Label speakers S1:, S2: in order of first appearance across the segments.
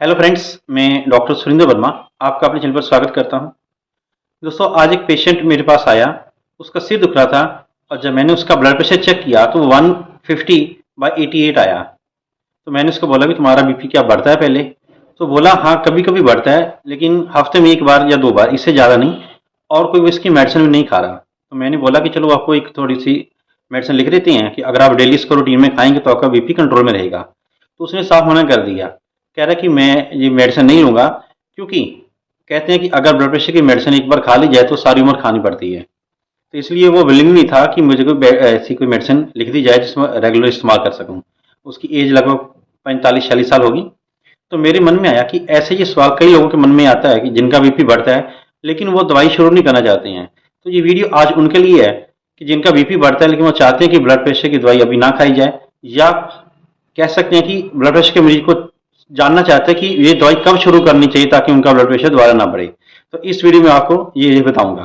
S1: Hello friends, मैं doctor Surendra Verma आपका अपने चैनल पर स्वागत करता हूं। दोस्तों, आज एक पेशेंट मेरे पास आया। उसका सिर दुख रहा था और जब मैंने उसका ब्लड प्रेशर चेक किया तो 150/88 आया। तो मैंने उसको बोला कि तुम्हारा बीपी क्या बढ़ता है पहले? तो बोला हाँ, कभी कभी बढ़ता है, लेकिन हफ्ते में एक बार या दो बार, इससे ज़्यादा नहीं। और कोई इसकी मेडिसिन भी नहीं खा रहा। तो मैंने बोला कि चलो आपको एक थोड़ी सी मेडिसिन लिख देते हैं कि अगर आप डेली इसको रूटीन में खाएंगे तो आपका बीपी कंट्रोल में रहेगा। तो उसने साफ मना कर दिया। कह रहा है कि मैं ये मेडिसिन नहीं लूँगा, क्योंकि कहते हैं कि अगर ब्लड प्रेशर की मेडिसिन एक बार खा ली जाए तो सारी उम्र खानी पड़ती है। तो इसलिए वो विलिंग नहीं था कि मुझे कोई ऐसी कोई मेडिसिन लिख दी जाए जिसमें रेगुलर इस्तेमाल कर सकूं। उसकी एज लगभग 45-46 साल होगी। तो मेरे मन में आया कि ऐसे ये सवाल कई लोगों के मन में आता है कि जिनका बीपी बढ़ता है लेकिन वो दवाई शुरू नहीं करना चाहते हैं। तो ये वीडियो आज उनके लिए है कि जिनका बीपी बढ़ता है लेकिन वो चाहते हैं कि ब्लड प्रेशर की दवाई अभी ना खाई जाए, या कह सकते हैं कि ब्लड प्रेशर के मरीज को जानना चाहते हैं कि ये दवाई कब शुरू करनी चाहिए ताकि उनका ब्लड प्रेशर दोबारा ना बढ़े। तो इस वीडियो में आपको ये बताऊंगा।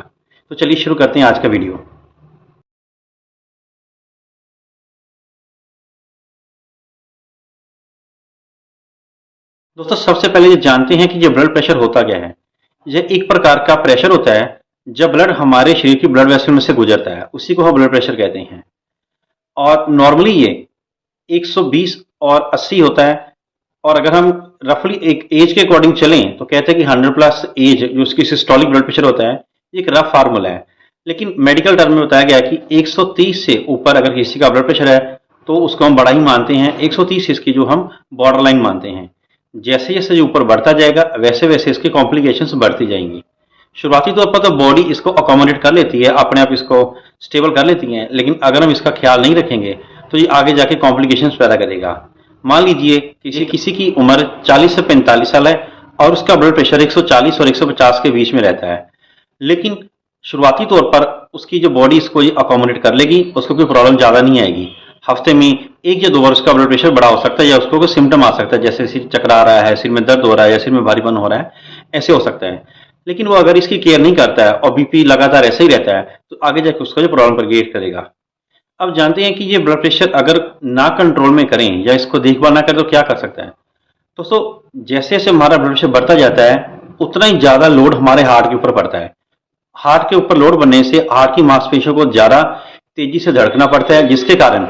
S1: तो चलिए शुरू करते हैं आज का वीडियो। दोस्तों, सबसे पहले ये जानते हैं कि ये ब्लड प्रेशर होता क्या है। यह एक प्रकार का प्रेशर होता है जब ब्लड हमारे शरीर की ब्लड वेसल में से गुजरता है, उसी को हम ब्लड प्रेशर कहते हैं। और नॉर्मली ये 120 और 80 होता है। और अगर हम रफली एक एज के अकॉर्डिंग चलें तो कहते हैं कि 100+ एज जो उसकी सिस्टोलिक ब्लड प्रेशर होता है, ये एक रफ फार्मूला है। लेकिन मेडिकल टर्म में बताया गया है कि 130 से ऊपर अगर किसी का ब्लड प्रेशर है तो उसको हम बड़ा ही मानते हैं। 130 इसकी जो हम बॉर्डर लाइन मानते हैं। जैसे जैसे जो ऊपर बढ़ता जाएगा वैसे वैसे इसकी कॉम्प्लिकेशंस बढ़ती जाएंगी। शुरुआती तौर पर तो बॉडी इसको अकोमोडेट कर लेती है, अपने आप इसको स्टेबल कर लेती है, लेकिन अगर हम इसका ख्याल नहीं रखेंगे तो ये आगे जाके कॉम्प्लिकेशंस पैदा करेगा। मान लीजिए किसी किसी की उम्र 40 से 45 साल है और उसका ब्लड प्रेशर 140 और 150 के बीच में रहता है, लेकिन शुरुआती तौर पर उसकी जो बॉडी इसको ये अकोमोडेट कर लेगी, उसको कोई प्रॉब्लम ज़्यादा नहीं आएगी। हफ्ते में एक या दो बार उसका ब्लड प्रेशर बढ़ा हो सकता है, या उसको कोई सिम्टम आ सकता है, जैसे सिर चकरा रहा है, सिर में दर्द हो रहा है, या सिर में भारीपन हो रहा है, ऐसे हो सकता है। लेकिन वो अगर इसकी केयर नहीं करता है और बीपी लगातार ऐसे ही रहता है तो आगे जाकर उसका जो प्रॉब्लम क्रिएट करेगा। अब जानते हैं कि ये ब्लड प्रेशर अगर ना कंट्रोल में करें या इसको देखभाल ना करें तो क्या कर सकता है। दोस्तों, जैसे जैसे हमारा ब्लड प्रेशर बढ़ता जाता है उतना ही ज़्यादा लोड हमारे हार्ट के ऊपर पड़ता है। हार्ट के ऊपर लोड बनने से हार्ट की मांसपेशियों को ज़्यादा तेजी से धड़कना पड़ता है, जिसके कारण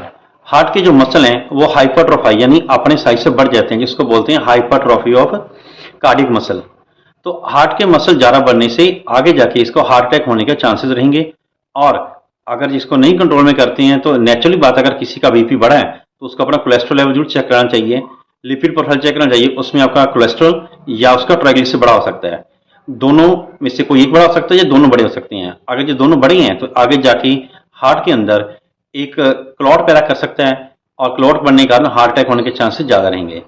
S1: हार्ट के जो मसल हैं वो हाइपरट्रोफाई यानी अपने साइज से बढ़ जाते हैं, जिसको बोलते हैं हाइपरट्रोफी ऑफ कार्डियक मसल। तो हार्ट के मसल ज़्यादा बढ़ने से आगे जाके इसको हार्ट अटैक होने के चांसेस रहेंगे। और अगर जिसको नहीं कंट्रोल में करते हैं तो नेचुरली बात, अगर किसी का बीपी बढ़ा है तो उसको अपना कोलेस्ट्रॉल लेवल जरूर चेक कराना चाहिए, लिपिड प्रोफाइल चेक करना चाहिए। उसमें आपका कोलेस्ट्रॉल या उसका ट्राइग्लिसराइड बड़ा हो सकता है। दोनों में से कोई एक बड़ा हो सकता है या दोनों बड़े हो सकते हैं। अगर ये दोनों बड़े हैं तो आगे जाके हार्ट के अंदर एक क्लॉट पैदा कर सकता है, और क्लॉट बनने के कारण हार्ट अटैक होने के चांसेस ज़्यादा रहेंगे।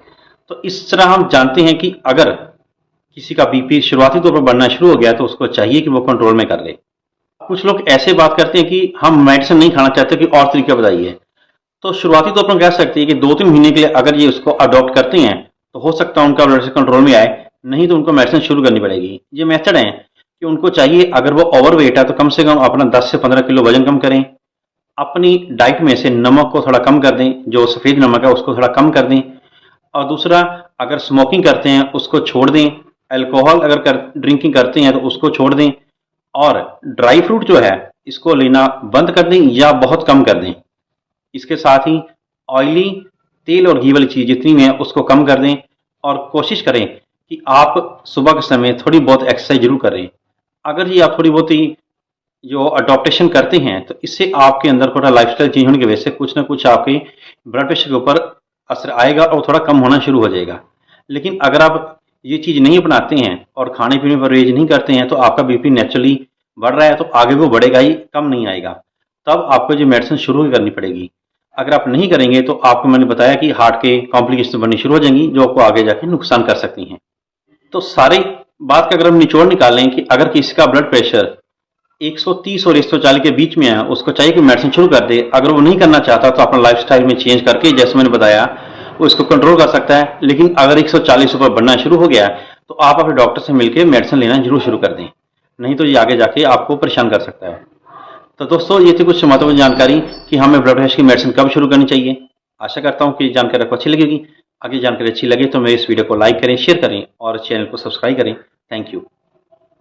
S1: तो इस तरह हम जानते हैं कि अगर किसी का बीपी शुरुआती तौर पर बढ़ना शुरू हो गया तो उसको चाहिए कि वो कंट्रोल में कर ले। कुछ लोग ऐसे बात करते हैं कि हम मेडिसिन नहीं खाना चाहते, कि और तरीका बताइए। तो शुरुआती तौर पर कह सकते हैं कि 2-3 महीने के लिए अगर ये उसको अडॉप्ट करते हैं तो हो सकता है उनका ब्लड प्रेशर कंट्रोल में आए, नहीं तो उनको मेडिसिन शुरू करनी पड़ेगी। ये मेथड है कि उनको चाहिए, अगर वो ओवरवेट है तो कम से कम अपना 10 से 15 किलो वजन कम करें। अपनी डाइट में से नमक को थोड़ा कम कर दें, जो सफ़ेद नमक है उसको थोड़ा कम कर दें। और दूसरा, अगर स्मोकिंग करते हैं उसको छोड़ दें। अल्कोहल अगर ड्रिंकिंग करते हैं तो उसको छोड़ दें। और ड्राई फ्रूट जो है इसको लेना बंद कर दें या बहुत कम कर दें। इसके साथ ही ऑयली, तेल और घी वाली चीज़ जितनी भी है उसको कम कर दें। और कोशिश करें कि आप सुबह के समय थोड़ी बहुत एक्सरसाइज जरूर करें। अगर ये आप थोड़ी बहुत ही जो अडॉप्टेशन करते हैं तो इससे आपके अंदर थोड़ा लाइफस्टाइल चेंज होने की वजह से कुछ ना कुछ आपके ब्लड प्रेशर के ऊपर असर आएगा और थोड़ा कम होना शुरू हो जाएगा। लेकिन अगर आप ये चीज़ नहीं अपनाते हैं और खाने पीने पर परहेज नहीं करते हैं तो आपका बीपी नेचुरली बढ़ रहा है तो आगे वो बढ़ेगा ही, कम नहीं आएगा। तब आपको जो मेडिसिन शुरू ही करनी पड़ेगी। अगर आप नहीं करेंगे तो आपको मैंने बताया कि हार्ट के कॉम्प्लिकेशन बननी शुरू हो जाएंगी, जो आपको आगे जाके नुकसान कर सकती हैं। तो सारी बात का अगर हम निचोड़ निकालें कि अगर किसी का ब्लड प्रेशर 130 और 140 के बीच में है, उसको चाहिए कि मेडिसिन शुरू कर दे। अगर वो नहीं करना चाहता तो अपना लाइफस्टाइल में चेंज करके, जैसे मैंने बताया, वो इसको कंट्रोल कर सकता है। लेकिन अगर 140 ऊपर बढ़ना शुरू हो गया तो आप अपने डॉक्टर से मिलकर मेडिसिन लेना जरूर शुरू कर दें, नहीं तो ये आगे जाके आपको परेशान कर सकता है। तो दोस्तों, ये थी कुछ महत्वपूर्ण जानकारी कि हमें ब्लड प्रेशर की मेडिसिन कब शुरू करनी चाहिए। आशा करता हूँ कि जानकारी आपको अच्छी लगेगी। आगे जानकारी अच्छी लगे तो मेरे इस वीडियो को लाइक करें, शेयर करें और चैनल को सब्सक्राइब करें। Thank you.